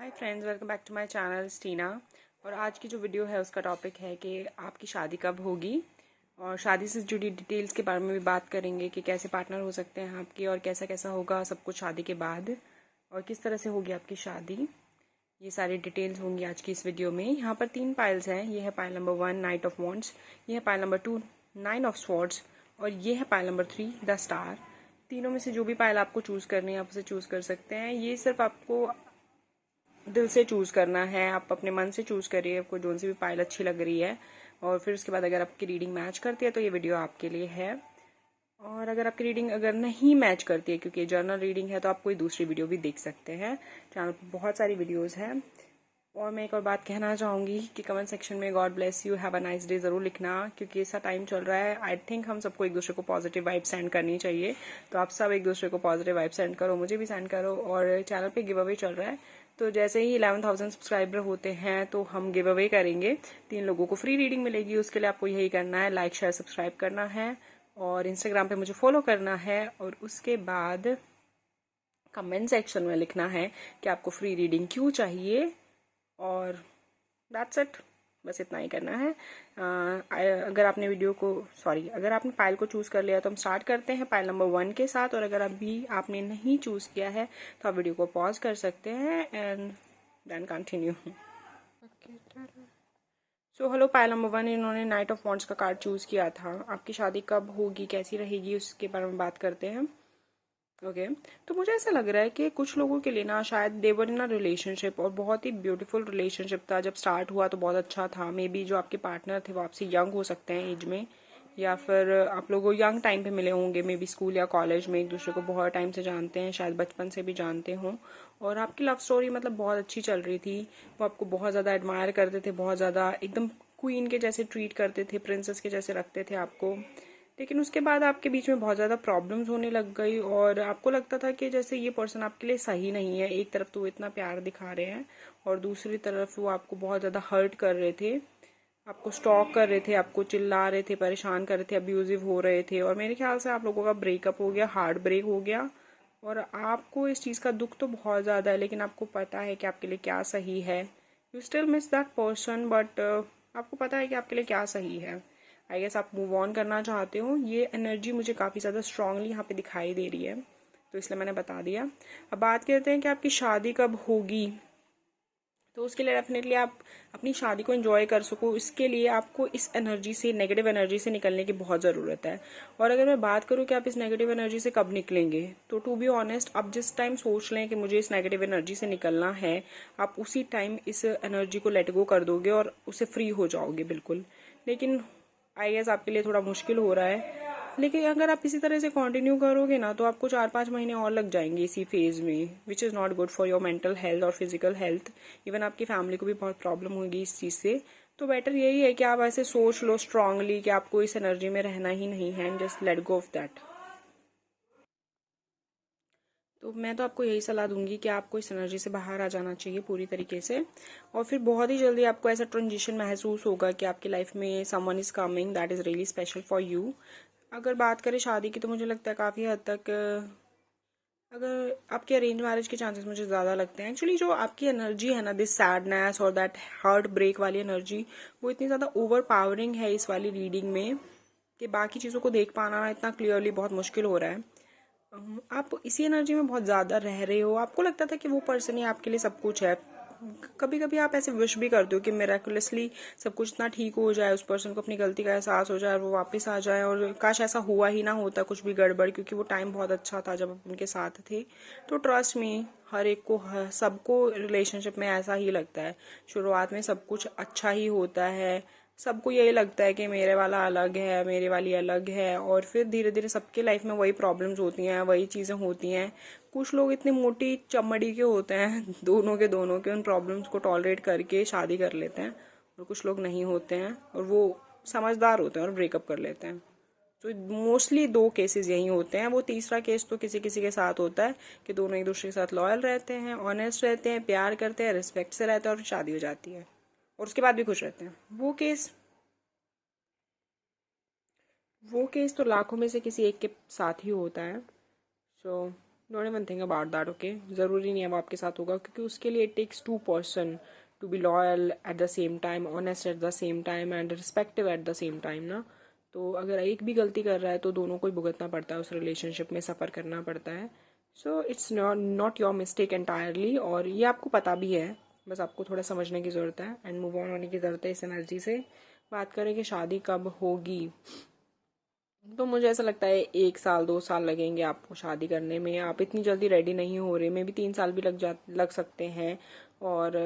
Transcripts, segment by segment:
Hi friends, welcome back to my channel Steena. और आज की जो वीडियो है उसका टॉपिक है कि आपकी शादी कब होगी और शादी से जुड़ी डिटेल्स के बारे में भी बात करेंगे कि कैसे पार्टनर हो सकते हैं आपके और कैसा कैसा होगा सब कुछ शादी के बाद और किस तरह से होगी आपकी शादी। ये सारी डिटेल्स होंगी आज की इस वीडियो में। यहाँ पर 3 पाइल्स हैं। ये है pile number 1 night of wands, ये है पाइल नंबर 2 9 ऑफ स्वॉर्ड्स और ये है पाइल नंबर 3 द स्टार। तीनों में से जो भी पाइल आपको चूज़ करनी है आप उसे चूज़ कर सकते हैं। ये सिर्फ आपको दिल से चूज़ करना है, आप अपने मन से चूज़ करिए आपको जो सी भी पाइल अच्छी लग रही है। और फिर उसके बाद अगर आपकी रीडिंग मैच करती है तो ये वीडियो आपके लिए है। और अगर आपकी रीडिंग अगर नहीं मैच करती है, क्योंकि जर्नल रीडिंग है, तो आप कोई दूसरी वीडियो भी देख सकते हैं। चैनल पर बहुत सारी वीडियोज़ हैं। और मैं एक और बात कहना चाहूँगी कि कमेंट सेक्शन में God bless you, have a nice day ज़रूर लिखना, क्योंकि ऐसा टाइम चल रहा है। आई थिंक हम सबको एक दूसरे को पॉजिटिव वाइब सेंड करनी चाहिए। तो आप सब एक दूसरे को पॉजिटिव वाइब सेंड करो, मुझे भी सेंड करो। और चैनल पे गिव अवे चल रहा है, तो जैसे ही 11,000 सब्सक्राइबर होते हैं तो हम गिव अवे करेंगे। 3 लोगों को फ्री रीडिंग मिलेगी। उसके लिए आपको यही करना है, लाइक शेयर सब्सक्राइब करना है और इंस्टाग्राम पे मुझे फॉलो करना है। और उसके बाद कमेंट सेक्शन में लिखना है कि आपको फ्री रीडिंग क्यों चाहिए। और दैट्स इट, बस इतना ही करना है। अगर आपने अगर आपने पाइल को चूज़ कर लिया तो हम स्टार्ट करते हैं पाइल नंबर 1 के साथ। और अगर अभी आपने नहीं चूज़ किया है तो आप वीडियो को पॉज कर सकते हैं and then continue. So hello, pile number 1, इन्होंने नाइट ऑफ वॉन्ड्स का कार्ड चूज़ किया था। आपकी शादी कब होगी, कैसी रहेगी, उसके बारे में बात करते हैं। ओके तो मुझे ऐसा लग रहा है कि कुछ लोगों के लिए ना शायद देवर इन अ रिलेशनशिप, और बहुत ही ब्यूटीफुल रिलेशनशिप था। जब स्टार्ट हुआ तो बहुत अच्छा था। मे बी जो आपके पार्टनर थे वो आपसे यंग हो सकते हैं एज में, या फिर आप लोग यंग टाइम पे मिले होंगे, मे बी स्कूल या कॉलेज में एक दूसरे को बहुत टाइम से जानते हैं, शायद बचपन से भी जानते हों। और आपकी लव स्टोरी मतलब बहुत अच्छी चल रही थी। वो आपको बहुत ज़्यादा एडमायर करते थे, बहुत ज़्यादा एकदम क्वीन के जैसे ट्रीट करते थे, प्रिंसेस के जैसे रखते थे आपको। लेकिन उसके बाद आपके बीच में बहुत ज़्यादा प्रॉब्लम्स होने लग गई और आपको लगता था कि जैसे ये पर्सन आपके लिए सही नहीं है। एक तरफ तो वो इतना प्यार दिखा रहे हैं और दूसरी तरफ वो आपको बहुत ज़्यादा हर्ट कर रहे थे, आपको स्टॉक कर रहे थे, आपको चिल्ला रहे थे, परेशान कर रहे थे, अब्यूजिव हो रहे थे। और मेरे ख्याल से आप लोगों का ब्रेकअप हो गया, हार्ट ब्रेक हो गया। और आपको इस चीज़ का दुख तो बहुत ज़्यादा है, लेकिन आपको पता है कि आपके लिए क्या सही है। You still miss that person, but आपको पता है कि आपके लिए क्या सही है। आई गेस आप मूव ऑन करना चाहते हो। ये एनर्जी मुझे काफ़ी ज़्यादा स्ट्रांगली यहाँ पे दिखाई दे रही है, तो इसलिए मैंने बता दिया। अब बात करते हैं कि आपकी शादी कब होगी। तो उसके लिए डेफिनेटली आप अपनी शादी को एंजॉय कर सको, इसके लिए आपको इस एनर्जी से, नेगेटिव एनर्जी से निकलने की बहुत ज़रूरत है। और अगर मैं बात करूँ कि आप इस नेगेटिव एनर्जी से कब निकलेंगे, तो टू बी ऑनेस्ट, आप जिस टाइम सोच लें कि मुझे इस नेगेटिव एनर्जी से निकलना है, आप उसी टाइम इस एनर्जी को लेट गो कर दोगे और उससे फ्री हो जाओगे बिल्कुल। लेकिन आई गेस आपके लिए थोड़ा मुश्किल हो रहा है। लेकिन अगर आप इसी तरह से कंटिन्यू करोगे ना तो आपको 4-5 महीने और लग जाएंगे इसी फेज में, which is not good for your mental health और फिजिकल हेल्थ। इवन आपकी फैमिली को भी बहुत प्रॉब्लम होगी इस चीज़ से। तो बेटर यही है कि आप ऐसे सोच लो स्ट्रांगली कि आपको इस एनर्जी में रहना ही नहीं है, and just let go of that. तो मैं तो आपको यही सलाह दूंगी कि आपको इस एनर्जी से बाहर आ जाना चाहिए पूरी तरीके से। और फिर बहुत ही जल्दी आपको ऐसा ट्रांजिशन महसूस होगा कि आपकी लाइफ में someone is coming that is really special for you. अगर बात करें शादी की तो मुझे लगता है काफ़ी हद तक अगर आपके अरेंज मैरिज के चांसेस मुझे ज़्यादा लगते हैं। एक्चुअली जो आपकी एनर्जी है ना, दिस सैडनेस और दैट हार्ट ब्रेक वाली एनर्जी, वो इतनी ज़्यादा ओवर पावरिंग है इस वाली रीडिंग में कि बाकी चीज़ों को देख पाना इतना क्लियरली बहुत मुश्किल हो रहा है। आप इसी एनर्जी में बहुत ज़्यादा रह रहे हो। आपको लगता था कि वो पर्सन ही आपके लिए सब कुछ है। कभी कभी आप ऐसे विश भी करते हो कि मिराकुलसली सब कुछ इतना ठीक हो जाए, उस पर्सन को अपनी गलती का एहसास हो जाए और वो वापस आ जाए, और काश ऐसा हुआ ही ना होता कुछ भी गड़बड़, क्योंकि वो टाइम बहुत अच्छा था जब आप उनके साथ थे। तो ट्रस्ट मी, हर एक को, सबको रिलेशनशिप में ऐसा ही लगता है। शुरुआत में सब कुछ अच्छा ही होता है, सबको यही लगता है कि मेरे वाला अलग है, मेरे वाली अलग है, और फिर धीरे धीरे सबके लाइफ में वही प्रॉब्लम्स होती हैं, वही चीज़ें होती हैं। कुछ लोग इतनी मोटी चमड़ी के होते हैं दोनों के उन प्रॉब्लम्स को टॉलरेट करके शादी कर लेते हैं, और कुछ लोग नहीं होते हैं और वो समझदार होते हैं और ब्रेकअप कर लेते हैं। तो मोस्टली 2 केसेस यही होते हैं। वो तीसरा केस तो किसी किसी के साथ होता है कि दोनों एक दूसरे के साथ लॉयल रहते हैं, ऑनेस्ट रहते हैं, प्यार करते हैं, रिस्पेक्ट से रहते हैं और शादी हो जाती है और उसके बाद भी खुश रहते हैं। वो केस तो लाखों में से किसी एक के साथ ही होता है। So don't even think about that, okay. ज़रूरी नहीं है वो आपके साथ होगा, क्योंकि उसके लिए it takes to person to be loyal at the same time, honest at the same time and respective at the same time ना। तो अगर एक भी गलती कर रहा है तो दोनों को ही भुगतना पड़ता है, उस रिलेशनशिप में सफ़र करना पड़ता है। So it's not your mistake entirely, और ये आपको पता भी है, बस आपको थोड़ा समझने की ज़रूरत है एंड मूव ऑन होने की ज़रूरत है इस एनर्जी से। बात करें कि शादी कब होगी, तो मुझे ऐसा लगता है 1 साल 2 साल लगेंगे आपको शादी करने में। आप इतनी जल्दी रेडी नहीं हो रहे, मे भी 3 साल भी लग सकते हैं। और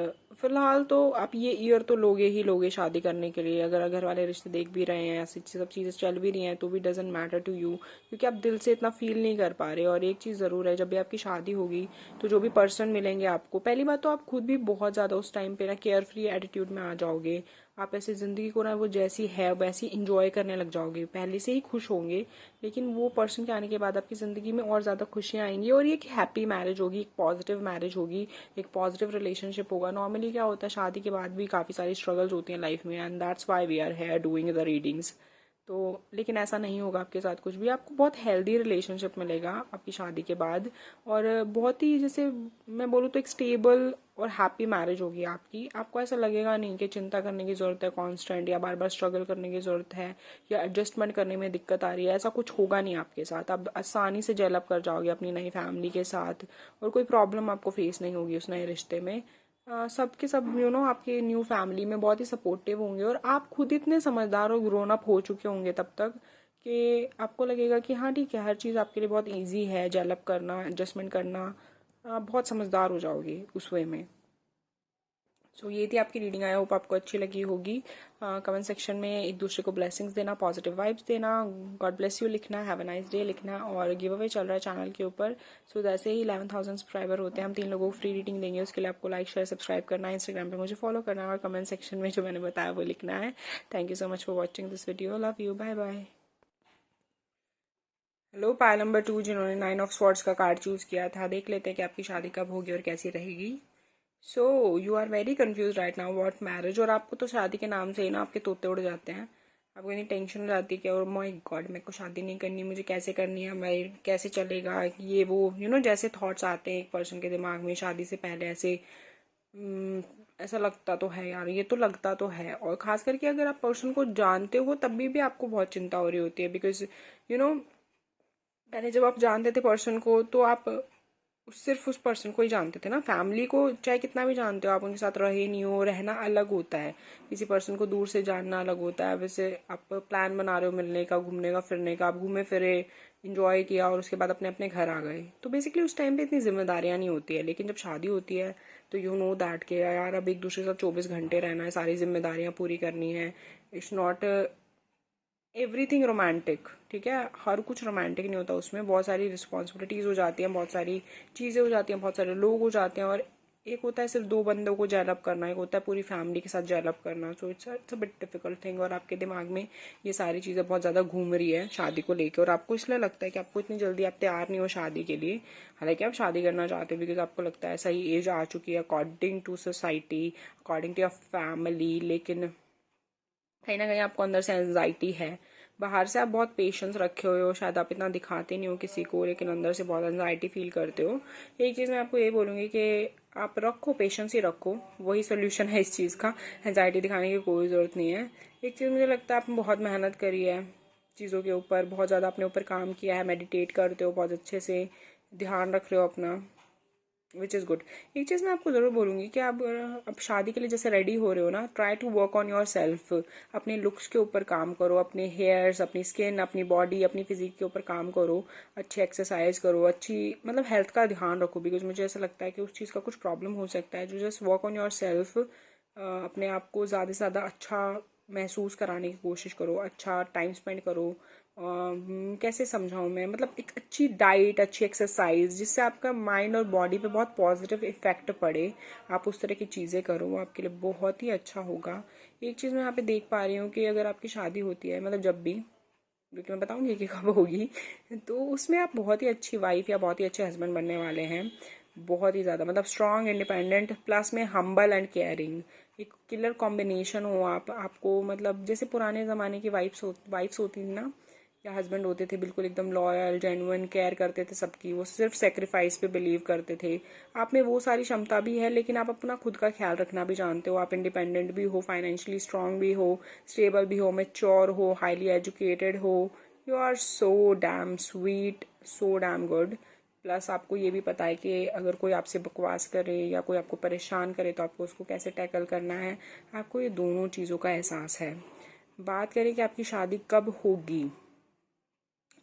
फिलहाल तो आप ये ईयर तो लोगे ही लोगे शादी करने के लिए। अगर घर वाले रिश्ते देख भी रहे हैं, ऐसी सब चीज़ें चल भी रही हैं, तो भी डजेंट मैटर टू यू, क्योंकि आप दिल से इतना फील नहीं कर पा रहे। और एक चीज़ ज़रूर है, जब भी आपकी शादी होगी तो जो भी पर्सन मिलेंगे आपको, पहली बात तो आप खुद भी बहुत ज़्यादा उस टाइम पे ना केयर फ्री एटीट्यूड में आ जाओगे। आप ऐसे ज़िंदगी को ना वो जैसी है वैसी इंजॉय करने लग जाओगे, पहले से ही खुश होंगे, लेकिन वो पर्सन के आने के बाद आपकी ज़िंदगी में और ज़्यादा खुशियाँ आएंगी। और ये एक हैप्पी मैरिज होगी, एक पॉजिटिव मैरिज होगी, एक पॉजिटिव रिलेशनशिप होगा। नॉर्मली क्या होता है, शादी के बाद भी काफ़ी सारी स्ट्रगल्स होती हैं लाइफ में, and that's why we are here doing the readings. तो लेकिन ऐसा नहीं होगा आपके साथ कुछ भी, आपको बहुत हेल्दी रिलेशनशिप मिलेगा आपकी शादी के बाद। और बहुत ही, जैसे मैं बोलूँ तो एक स्टेबल और हैप्पी मैरिज होगी आपकी। आपको ऐसा लगेगा नहीं कि चिंता करने की ज़रूरत है कॉन्स्टेंट, या बार बार स्ट्रगल करने की ज़रूरत है, या एडजस्टमेंट करने में दिक्कत आ रही है। ऐसा कुछ होगा नहीं आपके साथ। आप आसानी से जेल अप कर जाओगे अपनी नई फैमिली के साथ, और कोई प्रॉब्लम आपको फेस नहीं होगी उस नए रिश्ते में। सब के सब आपके न्यू फैमिली में बहुत ही सपोर्टिव होंगे, और आप खुद इतने समझदार और ग्रोन अप हो चुके होंगे तब तक कि आपको लगेगा कि हाँ ठीक है, हर चीज़ आपके लिए बहुत इजी है, डेवलप करना, एडजस्टमेंट करना। आप बहुत समझदार हो जाओगे उस वे में। सो ये थी आपकी रीडिंग, आई होप आपको अच्छी लगी होगी। कमेंट सेक्शन में एक दूसरे को ब्लेसिंग्स देना, पॉजिटिव वाइब्स देना, गॉड ब्लेस यू लिखना, हैव अ नाइस डे लिखना, और गिव अवे चल रहा है चैनल के ऊपर। सो जैसे ही 11,000 सब्सक्राइबर होते हैं हम 3 लोगों को फ्री रीडिंग देंगे। उसके लिए आपको लाइक शेयर सब्सक्राइब करना है, इंस्टाग्राम पे मुझे फॉलो करना है, और कमेंट सेक्शन में जो मैंने बताया वो लिखना है। Thank you so much for watching this video, love you, bye bye. Hello pile number 2, जिन्होंने 9 ऑफ स्वॉर्ड्स का कार्ड चूज किया था, देख लेते हैं कि आपकी शादी कब होगी और कैसी रहेगी। So you are very confuse right now what marriage, और आपको तो शादी के नाम से ही ना आपके तोते उड़ जाते हैं। आपको इतनी टेंशन हो जाती है कि और माय गॉड मेरे को शादी नहीं करनी, मुझे कैसे करनी है, मैं कैसे चलेगा ये वो, जैसे थॉट्स आते हैं एक पर्सन के दिमाग में शादी से पहले, ऐसे ऐसा लगता तो है यार, ये तो लगता तो है। और खास करके अगर आप पर्सन को जानते हो तब भी आपको बहुत चिंता हो रही होती है, बिकॉज पहले जब आप जानते थे पर्सन को तो आप सिर्फ उस पर्सन को ही जानते थे ना। फैमिली को चाहे कितना भी जानते हो, आप उनके साथ रहे नहीं हो, रहना अलग होता है। किसी पर्सन को दूर से जानना अलग होता है। वैसे आप प्लान बना रहे हो मिलने का, घूमने का, फिरने का, आप घूमे फिरे, इंजॉय किया, और उसके बाद अपने अपने घर आ गए, तो बेसिकली उस टाइम पे इतनी जिम्मेदारियां नहीं होती है। लेकिन जब शादी होती है तो यू नो दैट के यार अब एक दूसरे के साथ 24 घंटे रहना है, सारी जिम्मेदारियां पूरी करनी है। इट्स नॉट एवरीथिंग रोमांटिक, ठीक है, हर कुछ रोमांटिक नहीं होता, उसमें बहुत सारी रिस्पॉन्सिबिलिटीज हो जाती हैं, बहुत सारी चीज़ें हो जाती हैं, बहुत सारे लोग हो जाते हैं। और एक होता है सिर्फ 2 बंदों को जेलअप करना, एक होता है पूरी फैमिली के साथ जेलअप करना। So it's a bit difficult thing, और आपके दिमाग में ये सारी चीज़ें बहुत ज़्यादा घूम रही है शादी को लेकर, और आपको इसलिए लगता है कि आपको इतनी जल्दी आप तैयार नहीं हो शादी के लिए। हालांकि आप शादी करना चाहते हो, बिकॉज आपको लगता है सही एज आ चुकी है according to society, according to your family. लेकिन कहीं ना कहीं आपको अंदर से एंजाइटी है। बाहर से आप बहुत पेशेंस रखे हुए हो, शायद आप इतना दिखाते नहीं हो किसी को, लेकिन अंदर से बहुत एंजाइटी फील करते हो। एक चीज़ मैं आपको ये बोलूँगी कि आप रखो, पेशेंस ही रखो, वही सोल्यूशन है इस चीज़ का। एंजाइटी दिखाने की कोई ज़रूरत नहीं है। एक चीज़ मुझे लगता है आपने बहुत मेहनत करी है चीज़ों के ऊपर, बहुत ज़्यादा अपने ऊपर काम किया है, मेडिटेट करते हो, बहुत अच्छे से ध्यान रख रहे हो अपना, विच इज़ गुड। एक चीज़ मैं आपको ज़रूर बोलूँगी कि आप अब शादी के लिए जैसे रेडी हो रहे हो ना, try to work on yourself. अपने लुक्स के ऊपर काम करो, अपने हेयर्स, अपनी स्किन, अपनी बॉडी, अपनी फिजिक के ऊपर काम करो, अच्छी एक्सरसाइज करो, अच्छी मतलब हेल्थ का ध्यान रखो। बिकॉज मुझे ऐसा लगता है कि उस चीज़ का कुछ प्रॉब्लम हो सकता है। जो just work on yourself, अपने आप को ज़्यादा से ज़्यादा अच्छा महसूस कराने की कोशिश करो, अच्छा टाइम स्पेंड करो। कैसे समझाऊं मैं, मतलब एक अच्छी डाइट, अच्छी एक्सरसाइज, जिससे आपका माइंड और बॉडी पे बहुत पॉजिटिव इफेक्ट पड़े, आप उस तरह की चीज़ें करो, वो आपके लिए बहुत ही अच्छा होगा। एक चीज़ मैं यहाँ पे देख पा रही हूँ कि अगर आपकी शादी होती है, मतलब जब भी, क्योंकि मैं बताऊंगी कि कब होगी, तो उसमें आप बहुत ही अच्छी वाइफ या बहुत ही अच्छे हस्बैंड बनने वाले हैं। बहुत ही ज़्यादा, मतलब स्ट्रॉन्ग, इंडिपेंडेंट, प्लस में हम्बल एंड केयरिंग, एक किलर कॉम्बिनेशन हो आपको, मतलब जैसे पुराने ज़माने की वाइफ्स होती थी ना, या हस्बैंड होते थे बिल्कुल एकदम लॉयल, जेन्युइन, केयर करते थे सबकी, वो सिर्फ सेक्रीफाइस पे बिलीव करते थे। आप में वो सारी क्षमता भी है, लेकिन आप अपना खुद का ख्याल रखना भी जानते हो, आप इंडिपेंडेंट भी हो, फाइनेंशियली स्ट्रांग भी हो, स्टेबल भी हो, मैच्योर हो, हाईली एजुकेटेड हो। You are so damn sweet, so damn good. Plus आपको ये भी पता है कि अगर कोई आपसे बकवास करे या कोई आपको परेशान करे तो आपको उसको कैसे टैकल करना है, आपको ये दोनों चीज़ों का एहसास है। बात करें कि आपकी शादी कब होगी,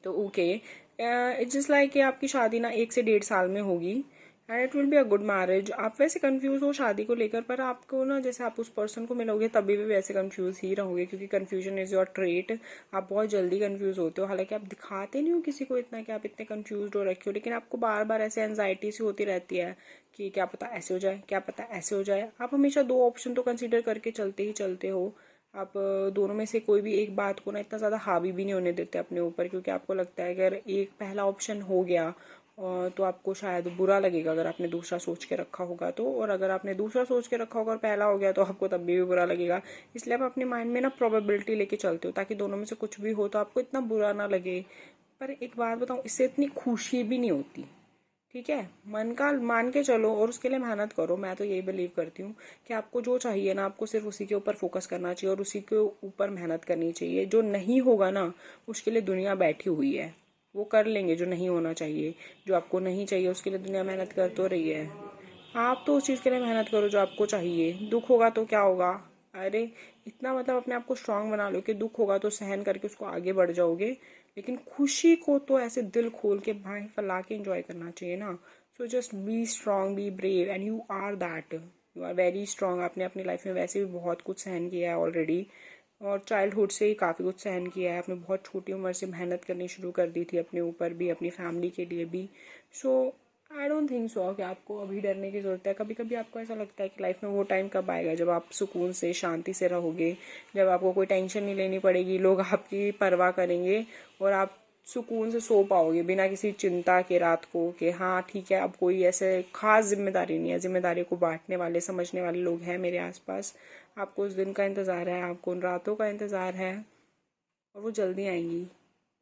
तो ओके, इट्स जस्ट लाइक कि आपकी शादी ना 1 से 1.5 साल में होगी and it will be a good marriage. आप वैसे कंफ्यूज हो शादी को लेकर, पर आपको ना जैसे आप उस पर्सन को मिलोगे तभी भी वैसे कंफ्यूज ही रहोगे, क्योंकि कंफ्यूजन इज योर ट्रेट। आप बहुत जल्दी कंफ्यूज होते हो, हालांकि आप दिखाते नहीं हो किसी को इतना कि आप इतने कंफ्यूज हो रखे हो, लेकिन आपको बार बार ऐसे एंजाइटी सी होती रहती है कि क्या पता ऐसे हो जाए, क्या पता ऐसे हो जाए। आप हमेशा 2 ऑप्शन तो कंसिडर करके चलते ही चलते हो। आप दोनों में से कोई भी एक बात को ना इतना ज़्यादा हावी भी नहीं होने देते अपने ऊपर, क्योंकि आपको लगता है अगर एक पहला ऑप्शन हो गया तो आपको शायद बुरा लगेगा अगर आपने दूसरा सोच के रखा होगा तो, और अगर आपने दूसरा सोच के रखा होगा और पहला हो गया तो आपको तब भी बुरा लगेगा। इसलिए आप अपने माइंड में ना प्रोबेबिलिटी लेके चलते हो, ताकि दोनों में से कुछ भी हो तो आपको इतना बुरा ना लगे। पर एक बात बताऊँ, इससे इतनी खुशी भी नहीं होती, ठीक है। मन का मान के चलो और उसके लिए मेहनत करो। मैं तो यही बिलीव करती हूँ कि आपको जो चाहिए ना, आपको सिर्फ उसी के ऊपर फोकस करना चाहिए और उसी के ऊपर मेहनत करनी चाहिए। जो नहीं होगा ना, उसके लिए दुनिया बैठी हुई है, वो कर लेंगे जो नहीं होना चाहिए। जो आपको नहीं चाहिए उसके लिए दुनिया मेहनत कर तो रही है। आप तो उस चीज़ के लिए मेहनत करो जो आपको चाहिए। दुख होगा तो क्या होगा, अरे इतना मतलब अपने आप को स्ट्रांग बना लो कि दुख होगा तो सहन करके उसको आगे बढ़ जाओगे, लेकिन खुशी को तो ऐसे दिल खोल के भाई फैला के एंजॉय करना चाहिए ना। So just be strong, be brave, and you are that, you are very strong. आपने अपनी लाइफ में वैसे भी बहुत कुछ सहन किया है ऑलरेडी, और चाइल्डहुड से ही काफ़ी कुछ सहन किया है। आपने बहुत छोटी उम्र से मेहनत करनी शुरू कर दी थी अपने ऊपर भी, अपनी फैमिली के लिए भी। सो आई डोंट थिंक सो कि आपको अभी डरने की ज़रूरत है। कभी कभी आपको ऐसा लगता है कि लाइफ में वो टाइम कब आएगा जब आप सुकून से, शांति से रहोगे, जब आपको कोई टेंशन नहीं लेनी पड़ेगी, लोग आपकी परवाह करेंगे और आप सुकून से सो पाओगे बिना किसी चिंता के रात को, कि हाँ ठीक है अब कोई ऐसे खास जिम्मेदारी नहीं है, जिम्मेदारी को बांटने वाले, समझने वाले लोग हैं मेरे आसपास। आपको उस दिन का इंतज़ार है, आपको उन रातों का इंतज़ार है, और वो जल्दी आएंगी।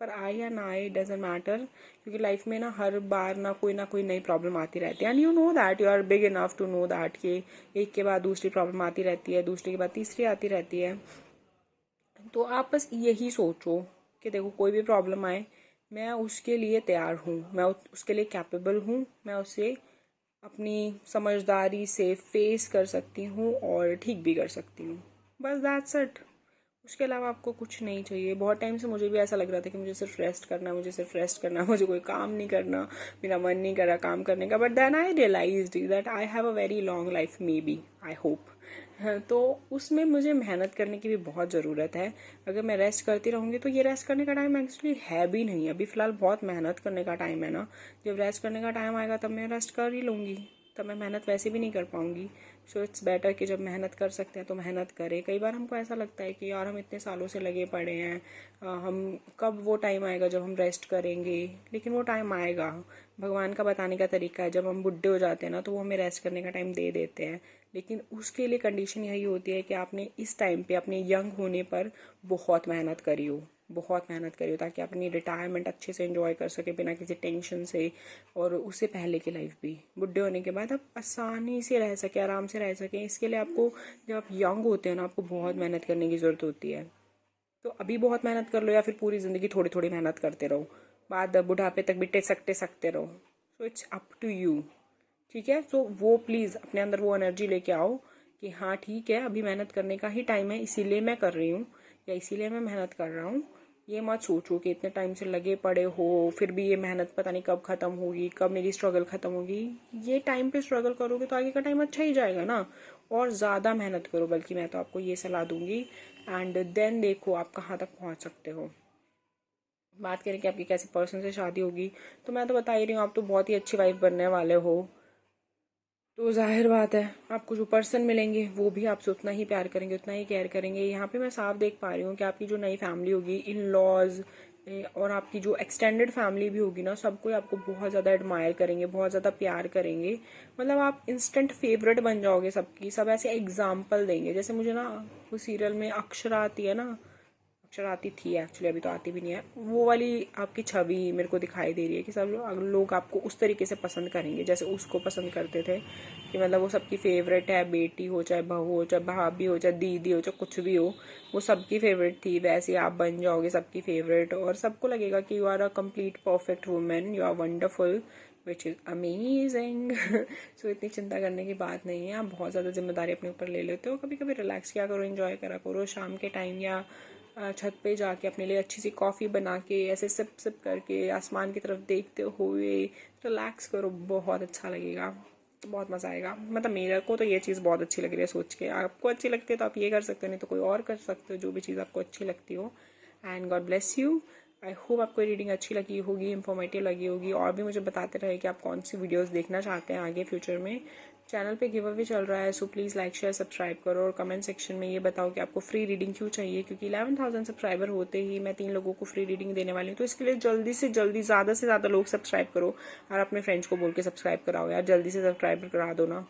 पर आए या ना आए डजेंट मैटर, क्योंकि लाइफ में ना हर बार ना कोई नई प्रॉब्लम आती रहती है, and you know that, you are big enough to know that कि एक के बाद दूसरी प्रॉब्लम आती रहती है, दूसरे के बाद तीसरी आती रहती है। तो आप बस यही सोचो कि देखो कोई भी प्रॉब्लम आए मैं उसके लिए तैयार हूँ, मैं उसके लिए कैपेबल हूँ, मैं उसे अपनी समझदारी से फेस कर सकती हूँ और ठीक भी कर सकती हूँ। बस दैट्स इट। उसके अलावा आपको कुछ नहीं चाहिए। बहुत टाइम से मुझे भी ऐसा लग रहा था कि मुझे सिर्फ रेस्ट करना है, मुझे सिर्फ रेस्ट करना है, मुझे कोई काम नहीं करना, मेरा मन नहीं कर रहा काम करने का। But then I realised that I have a very long life, maybe, I hope. तो उसमें मुझे मेहनत करने की भी बहुत ज़रूरत है। अगर मैं रेस्ट करती रहूँगी तो ये रेस्ट करने का टाइम एक्चुअली है भी नहीं। अभी फ़िलहाल बहुत मेहनत करने का टाइम है ना। जब रेस्ट करने का टाइम आएगा तब मैं रेस्ट कर ही लूँगी, तब मैं मेहनत वैसे भी नहीं कर पाऊँगी। सो इट्स बेटर कि जब मेहनत कर सकते हैं तो मेहनत करें। कई बार हमको ऐसा लगता है कि यार हम इतने सालों से लगे पड़े हैं, हम कब वो टाइम आएगा जब हम रेस्ट करेंगे, लेकिन वो टाइम आएगा। भगवान का बताने का तरीका है, जब हम बुढ़े हो जाते हैं ना तो वो हमें रेस्ट करने का टाइम दे देते हैं, लेकिन उसके लिए कंडीशन यही होती है कि आपने इस टाइम पे अपने यंग होने पर बहुत मेहनत करी हो, बहुत मेहनत करी हो, ताकि आप अपनी रिटायरमेंट अच्छे से एंजॉय कर सके बिना किसी टेंशन से, और उससे पहले की लाइफ भी, बुढ़े होने के बाद आप आसानी से रह सके, आराम से रह सके। इसके लिए आपको, जब आप यंग होते हैं ना, आपको बहुत मेहनत करने की ज़रूरत होती है। तो अभी बहुत मेहनत कर लो या फिर पूरी ज़िंदगी थोड़ी थोड़ी मेहनत करते रहो, बाद बुढ़ापे तक भी टेक सकते रहो। So it's up to you, ठीक है। तो वो प्लीज़ अपने अंदर वो एनर्जी लेके आओ कि हाँ ठीक है अभी मेहनत करने का ही टाइम है, इसीलिए मैं कर रही हूँ या इसीलिए मैं मेहनत कर रहा हूँ। ये मत सोचो कि इतने टाइम से लगे पड़े हो फिर भी ये मेहनत पता नहीं कब ख़त्म होगी, कब मेरी स्ट्रगल ख़त्म होगी। ये टाइम पे स्ट्रगल करोगे तो आगे का टाइम अच्छा ही जाएगा ना। और ज़्यादा मेहनत करो, बल्कि मैं तो आपको ये सलाह दूंगी, एंड देन देखो आप कहाँ तक पहुँच सकते हो। बात करें कि आपकी कैसे पर्सन से शादी होगी, तो मैं तो बता ही रही हूँ आप तो बहुत ही अच्छी वाइफ बनने वाले हो। तो जाहिर बात है आपको जो पर्सन मिलेंगे वो भी आपसे उतना ही प्यार करेंगे, उतना ही केयर करेंगे। यहाँ पे मैं साफ देख पा रही हूँ कि आपकी जो नई फैमिली होगी, इन लॉज और आपकी जो एक्सटेंडेड फैमिली भी होगी ना, सब कोई आपको बहुत ज़्यादा एडमायर करेंगे, बहुत ज़्यादा प्यार करेंगे। मतलब आप इंस्टेंट फेवरेट बन जाओगे सबकी। सब ऐसे एग्जाम्पल देंगे, जैसे मुझे ना वो सीरियल में अक्षरा आती है ना, शरारती थी एक्चुअली, अभी तो आती भी नहीं है। वो वाली आपकी छवि मेरे को दिखाई दे रही है कि सब लोग आपको उस तरीके से पसंद करेंगे जैसे उसको पसंद करते थे, कि मतलब वो सबकी फेवरेट है, बेटी हो चाहे बहू हो चाहे भाभी हो चाहे दीदी हो चाहे कुछ भी हो, वो सबकी फेवरेट थी। वैसे आप बन जाओगे सबकी फेवरेट और सबको लगेगा कि you are a complete perfect women, you are wonderful, which is amazing. So इतनी चिंता करने की बात नहीं है। आप बहुत ज़्यादा जिम्मेदारी अपने ऊपर ले लेते हो। कभी कभी रिलैक्स किया करो, एंजॉय करा करो। शाम के टाइम या छत पे जाके अपने लिए अच्छी सी कॉफ़ी बना के ऐसे सिप सिप करके आसमान की तरफ देखते हुए रिलैक्स करो, बहुत अच्छा लगेगा, बहुत मज़ा आएगा। मतलब मेरे को तो ये चीज़ बहुत अच्छी लग रही है सोच के। आपको अच्छी लगती है तो आप ये कर सकते हो, नहीं तो कोई और कर सकते हो, जो भी चीज़ आपको अच्छी लगती हो। And God bless you. I hope आपको रीडिंग अच्छी लगी होगी, इन्फॉर्मेटिव लगी होगी। और भी मुझे बताते रहे कि आप कौन सी वीडियोस देखना चाहते हैं आगे फ्यूचर में। चैनल पे गिव अवे चल रहा है, so please like share subscribe करो और कमेंट सेक्शन में ये बताओ कि आपको फ्री रीडिंग क्यों चाहिए, क्योंकि 11,000 सब्सक्राइबर होते ही मैं 3 लोगों को फ्री रीडिंग देने वाली हूँ। तो इसके लिए जल्दी से जल्दी ज़्यादा से ज़्यादा लोग सब्सक्राइब करो और अपने फ्रेंड्स को बोल के सब्सक्राइब कराओ यार, जल्दी से सब्सक्राइब करा दो ना।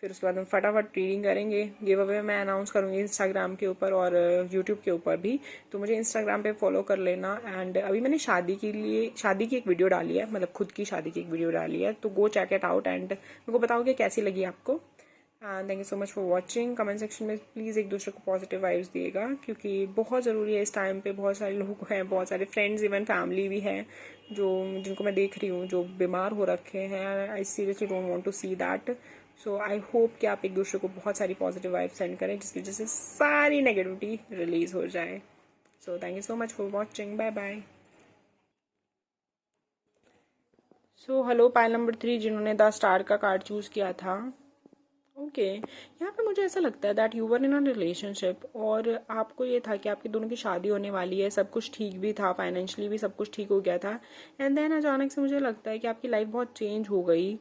फिर उसके बाद हम फटाफट रीडिंग करेंगे। गिव अवे मैं अनाउंस करूँगी इंस्टाग्राम के ऊपर और यूट्यूब के ऊपर भी, तो मुझे इंस्टाग्राम पे फॉलो कर लेना। एंड अभी मैंने शादी की एक वीडियो डाली है, मतलब खुद की शादी की एक वीडियो डाली है, तो go check it out and मेरे को बताओ कि कैसी लगी आपको। Thank you so much for watching. Comment section में प्लीज़ एक दूसरे को पॉजिटिव वाइब्स दिएगा, क्योंकि बहुत ज़रूरी है इस टाइम पे। बहुत सारे लोग हैं, बहुत सारे फ्रेंड्स, इवन फैमिली भी हैं जो जिनको मैं देख रही हूँ जो बीमार हो रखे हैं। I seriously don't want to see that. So I hope कि आप एक दूसरे को बहुत सारी पॉजिटिव वाइब्स सेंड करें, जिसकी वजह से सारी नेगेटिविटी रिलीज हो जाए। So thank you so much for watching, bye bye. So hello pile number 3 जिन्होंने द स्टार का कार्ड चूज किया था। ओके यहाँ पे मुझे ऐसा लगता है that you were in a relationship और आपको ये था कि आपकी दोनों की शादी होने वाली है, सब कुछ ठीक भी था, फाइनेंशियली भी सब कुछ ठीक हो गया था। एंड देन अचानक से मुझे लगता है कि आपकी लाइफ बहुत चेंज हो गई।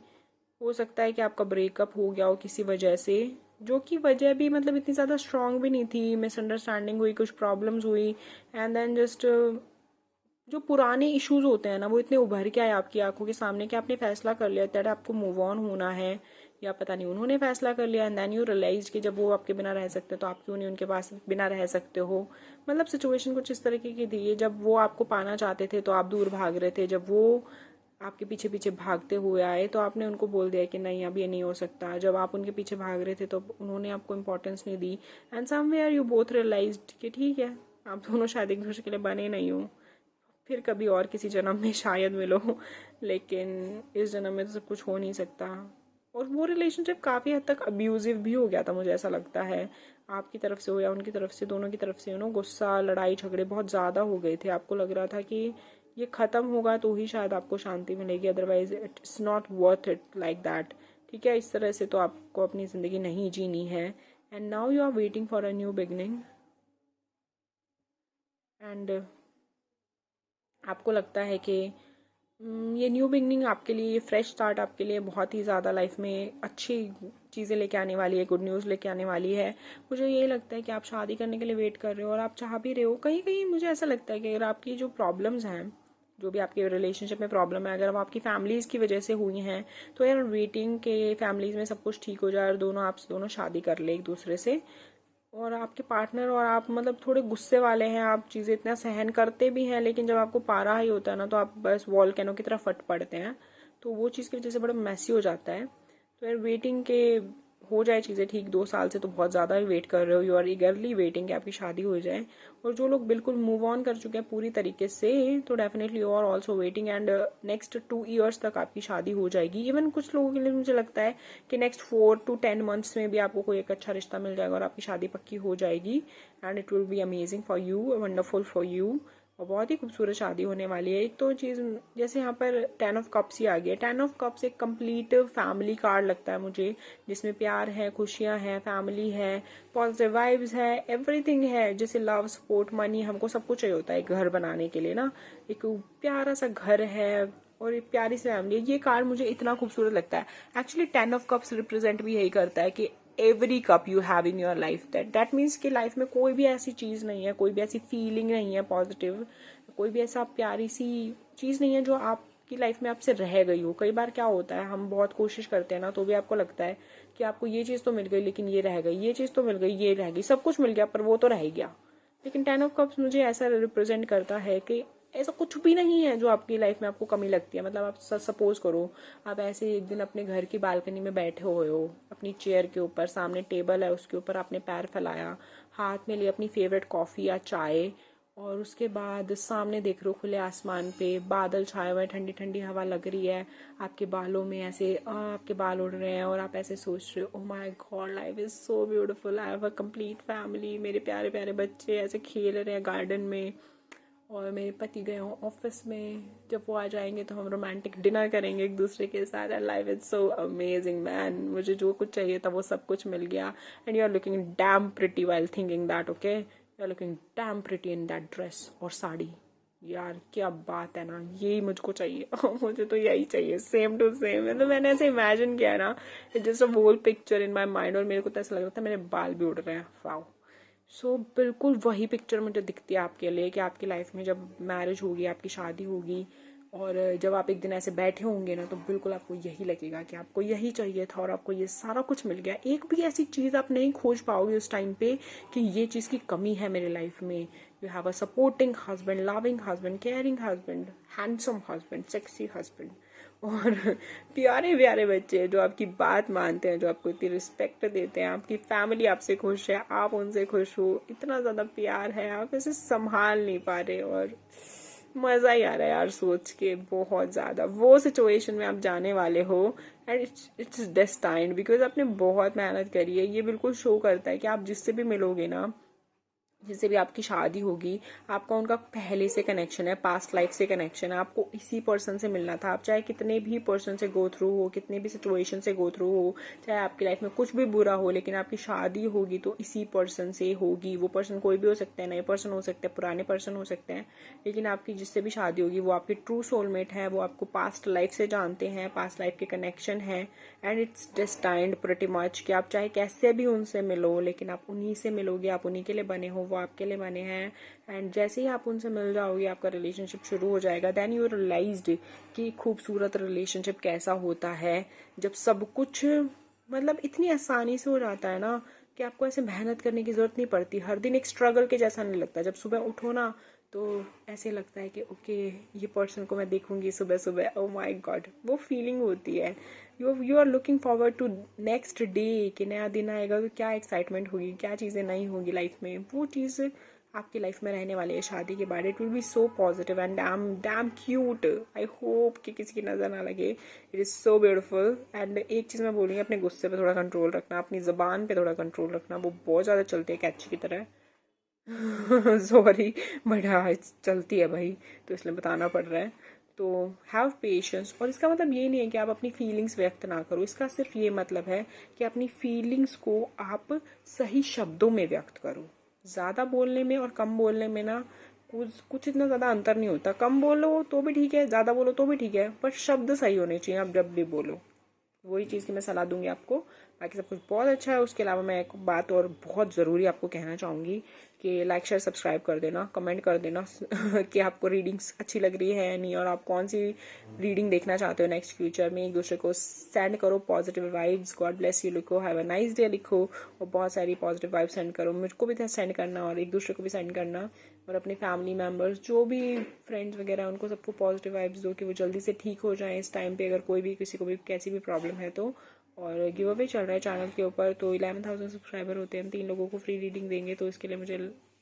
हो सकता है कि आपका ब्रेकअप हो गया हो किसी वजह से, जो कि वजह भी मतलब इतनी ज़्यादा स्ट्रांग भी नहीं थी। मिसअंडरस्टैंडिंग हुई, कुछ प्रॉब्लम्स हुई एंड देन जस्ट जो पुराने इश्यूज होते हैं ना वो इतने उभर के आए आपकी आंखों के सामने कि आपने फैसला कर लिया दैट आपको मूव ऑन होना है, या पता नहीं उन्होंने फैसला कर लिया। एंड देन यू रियलाइज कि जब वो आपके बिना रह सकते तो आप क्यों नहीं उनके पास बिना रह सकते हो। मतलब सिचुएशन कुछ इस तरीके की थी, जब वो आपको पाना चाहते थे तो आप दूर भाग रहे थे, जब वो आपके पीछे पीछे भागते हुए आए तो आपने उनको बोल दिया कि नहीं अब ये नहीं हो सकता। जब आप उनके पीछे भाग रहे थे तो उन्होंने आपको इम्पोर्टेंस नहीं दी। And somewhere you both realised कि ठीक है आप दोनों शायद एक दूसरे के लिए बने नहीं हो, फिर कभी और किसी जन्म में शायद मिलो, लेकिन इस जन्म में तो सब कुछ हो नहीं सकता। और वो रिलेशनशिप काफ़ी हद तक अब्यूजिव भी हो गया था, मुझे ऐसा लगता है, आपकी तरफ से हो या उनकी तरफ से, दोनों की तरफ से। गुस्सा लड़ाई झगड़े बहुत ज़्यादा हो गए थे। आपको लग रहा था कि ये ख़त्म होगा तो ही शायद आपको शांति मिलेगी, otherwise it's not worth it like that. ठीक है, इस तरह से तो आपको अपनी ज़िंदगी नहीं जीनी है। And now you are waiting for a new beginning and आपको लगता है कि ये न्यू बिगनिंग आपके लिए, ये फ्रेश स्टार्ट आपके लिए बहुत ही ज़्यादा लाइफ में अच्छी चीज़ें लेके आने वाली है, गुड न्यूज़ लेके आने वाली है। मुझे ये लगता है कि आप शादी करने के लिए वेट कर रहे हो और आप चाह भी रहे हो। कहीं कहीं मुझे ऐसा लगता है कि अगर आपकी जो प्रॉब्लम्स हैं, जो भी आपके रिलेशनशिप में प्रॉब्लम है, अगर वो आपकी फैमिलीज़ की वजह से हुई हैं तो यार वेटिंग के फैमिलीज़ में सब कुछ ठीक हो जाए और आप दोनों शादी कर ले एक दूसरे से। और आपके पार्टनर और आप मतलब थोड़े गुस्से वाले हैं, आप चीज़ें इतना सहन करते भी हैं, लेकिन जब आपको पारा ही होता है ना तो आप बस वॉल्केनो की तरह फट पड़ते हैं। तो वो चीज़ की वजह से बड़ा मैसी हो जाता है। तो यार वेटिंग के हो जाए चीज़ें ठीक, 2 साल से तो बहुत ज़्यादा वेट कर रहे हो, यू आर ईगरली वेटिंग कि आपकी शादी हो जाए। और जो लोग बिल्कुल मूव ऑन कर चुके हैं पूरी तरीके से, तो definitely you are also waiting and next 2 years तक आपकी शादी हो जाएगी। इवन कुछ लोगों के लिए मुझे लगता है कि नेक्स्ट 4 to 10 मंथ्स में भी आपको कोई एक अच्छा रिश्ता मिल जाएगा और आपकी शादी पक्की हो जाएगी। And it will be amazing for you, wonderful for you, और बहुत ही खूबसूरत शादी होने वाली है। एक तो चीज़ जैसे यहाँ पर 10 ऑफ कप्स ही आ गया। 10 ऑफ कप्स एक कंप्लीट फैमिली कार्ड लगता है मुझे, जिसमें प्यार है, खुशियाँ हैं, फैमिली है, पॉजिटिव वाइब्स है, एवरीथिंग है। जैसे लव, सपोर्ट, मनी, हमको सब कुछ चाहिए होता है एक घर बनाने के लिए ना। एक प्यारा सा घर है और एक प्यारी सी फैमिली। ये कार्ड मुझे इतना खूबसूरत लगता है। एक्चुअली 10 ऑफ कप्स रिप्रेजेंट भी यही करता है कि every cup you have in your life, that means कि लाइफ में कोई भी ऐसी चीज़ नहीं है, कोई भी ऐसी फीलिंग नहीं है पॉजिटिव, कोई भी ऐसा प्यारी सी चीज़ नहीं है जो आपकी लाइफ में आपसे रह गई हो। कई बार क्या होता है, हम बहुत कोशिश करते हैं ना तो भी आपको लगता है कि आपको ये चीज़ तो मिल गई लेकिन ये रह गई, ये चीज़ तो मिल गई ये रह गई, सब कुछ मिल गया पर वो तो रह गया। लेकिन 10 ऑफ कप्स मुझे ऐसा रिप्रेजेंट करता है कि ऐसा कुछ भी नहीं है जो आपकी लाइफ में आपको कमी लगती है। मतलब आप सपोज करो, आप ऐसे एक दिन अपने घर की बालकनी में बैठे हुए हो, अपनी चेयर के ऊपर, सामने टेबल है, उसके ऊपर आपने पैर फैलाया, हाथ में लिए अपनी फेवरेट कॉफ़ी या चाय, और उसके बाद सामने देख रहे हो खुले आसमान पे बादल छाए हुए, ठंडी ठंडी हवा लग रही है, आपके बालों में ऐसे आपके बाल उड़ रहे हैं, और आप ऐसे सोच रहे हो, oh my God life is so beautiful, I have a complete family, मेरे प्यारे प्यारे बच्चे ऐसे खेल रहे हैं गार्डन में, और मेरे पति गए हों ऑफिस में, जब वो आ जाएंगे तो हम रोमांटिक डिनर करेंगे एक दूसरे के साथ, and life is so amazing man, मुझे जो कुछ चाहिए था वो सब कुछ मिल गया, and you are looking damn pretty while thinking that, okay, you are looking damn pretty in that dress और साड़ी। यार क्या बात है ना, यही मुझको चाहिए मुझे तो यही चाहिए, सेम टू सेम। मतलब मैंने ऐसे इमेजिन किया ना, just a whole picture in my mind, और मेरे को तो ऐसा लग रहा था मेरे बाल भी उड़ रहे हैं। वाओ, सो बिल्कुल वही पिक्चर मुझे दिखती है आपके लिए कि आपकी लाइफ में जब मैरिज होगी, आपकी शादी होगी, और जब आप एक दिन ऐसे बैठे होंगे ना, तो बिल्कुल आपको यही लगेगा कि आपको यही चाहिए था और आपको ये सारा कुछ मिल गया। एक भी ऐसी चीज़ आप नहीं खोज पाओगे उस टाइम पे कि ये चीज़ की कमी है मेरे लाइफ में। You have a supporting husband, loving husband, caring husband, handsome husband, sexy husband, और प्यारे प्यारे बच्चे जो आपकी बात मानते हैं, जो आपको इतनी रिस्पेक्ट देते हैं, आपकी फैमिली आपसे खुश है, आप उनसे खुश हो, इतना ज़्यादा प्यार है, आप इसे संभाल नहीं पा रहे, और मज़ा ही आ रहा है यार सोच के, बहुत ज़्यादा वो सिचुएशन में आप जाने वाले हो, एंड इट्स डेस्टाइन्ड, बिकॉज आपने बहुत मेहनत करी है। ये बिल्कुल शो करता है कि आप जिससे भी मिलोगे ना, जिससे भी आपकी शादी होगी, आपका उनका पहले से कनेक्शन है, पास्ट लाइफ से कनेक्शन है, आपको इसी पर्सन से मिलना था। आप चाहे कितने भी पर्सन से गो थ्रू हो, कितने भी सिचुएशन से गो थ्रू हो, चाहे आपकी लाइफ में कुछ भी बुरा हो, लेकिन आपकी शादी होगी तो इसी पर्सन से होगी। वो पर्सन कोई भी हो सकता है, नए पर्सन हो सकते हैं, पुराने पर्सन हो सकते हैं, लेकिन आपकी जिससे भी शादी होगी वो आपकी ट्रू सोलमेट है, वो आपको पास्ट लाइफ से जानते हैं, पास्ट लाइफ के कनेक्शन है, and it's destined pretty much कि आप चाहे कैसे भी उनसे मिलो, लेकिन आप उन्हीं से मिलोगे, आप उन्हीं के लिए बने हो, वो आपके लिए बने हैं। एंड जैसे ही आप उनसे मिल जाओगे, आपका रिलेशनशिप शुरू हो जाएगा। देन यू रियलाइज्ड कि खूबसूरत रिलेशनशिप कैसा होता है, जब सब कुछ मतलब इतनी आसानी से हो जाता है ना कि आपको ऐसे मेहनत करने की जरूरत नहीं पड़ती। हर दिन एक स्ट्रगल के जैसा नहीं लगता। जब सुबह उठो ना तो ऐसे लगता है कि ओके, ये पर्सन को मैं देखूंगी सुबह सुबह, ओ माय गॉड, वो फीलिंग होती है। You are looking forward to next day, कि नया दिन आएगा तो क्या एक्साइटमेंट होगी, क्या चीज़ें नई होंगी लाइफ में, वो चीज़ आपकी लाइफ में रहने वाली है शादी के बाद। It will be so positive and dam dam cute. I hope कि किसी की नज़र ना लगे। It is so beautiful. And एक चीज़ मैं बोलूँगी, अपने गुस्से पे थोड़ा कंट्रोल रखना, अपनी ज़बान पे थोड़ा कंट्रोल रखना, वो बहुत ज़्यादा चलती है कैची की तरह। सॉरी, बट हाँ चलती है भाई, तो इसलिए बताना पड़ रहा है। तो हैव पेशेंस। और इसका मतलब ये नहीं है कि आप अपनी फीलिंग्स व्यक्त ना करो, इसका सिर्फ ये मतलब है कि अपनी फीलिंग्स को आप सही शब्दों में व्यक्त करो। ज़्यादा बोलने में और कम बोलने में ना कुछ कुछ इतना ज़्यादा अंतर नहीं होता। कम बोलो तो भी ठीक है, ज़्यादा बोलो तो भी ठीक है, पर शब्द सही होने चाहिए आप जब भी बोलो। वही चीज़ की मैं सलाह दूंगी आपको। बाकी सब कुछ बहुत अच्छा है। उसके अलावा मैं एक बात और बहुत ज़रूरी आपको कहना चाहूँगी कि लाइक शेयर सब्सक्राइब कर देना, कमेंट कर देना कि आपको रीडिंग्स अच्छी लग रही है या नहीं, और आप कौन सी रीडिंग देखना चाहते हो नेक्स्ट फ्यूचर में। एक दूसरे को सेंड करो positive vibes, God bless you लिखो, हैव अ नाइस डे लिखो, और बहुत सारी पॉजिटिव वाइब्स सेंड करो। मुझको भी सेंड करना और एक दूसरे को भी सेंड करना, और अपने फैमिली मेम्बर्स जो भी फ्रेंड्स वगैरह उनको सबको पॉजिटिव वाइब्स दो कि वो जल्दी से ठीक हो जाएं इस टाइम पे, अगर कोई भी किसी को भी कैसी भी प्रॉब्लम है तो। और गिव अवे चल रहा है चैनल के ऊपर, तो 11,000 सब्सक्राइबर होते हैं, हम 3 लोगों को फ्री रीडिंग देंगे, तो इसके लिए मुझे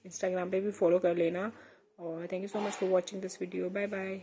इंस्टाग्राम पे भी फॉलो कर लेना। और thank you so much for watching this video. Bye bye.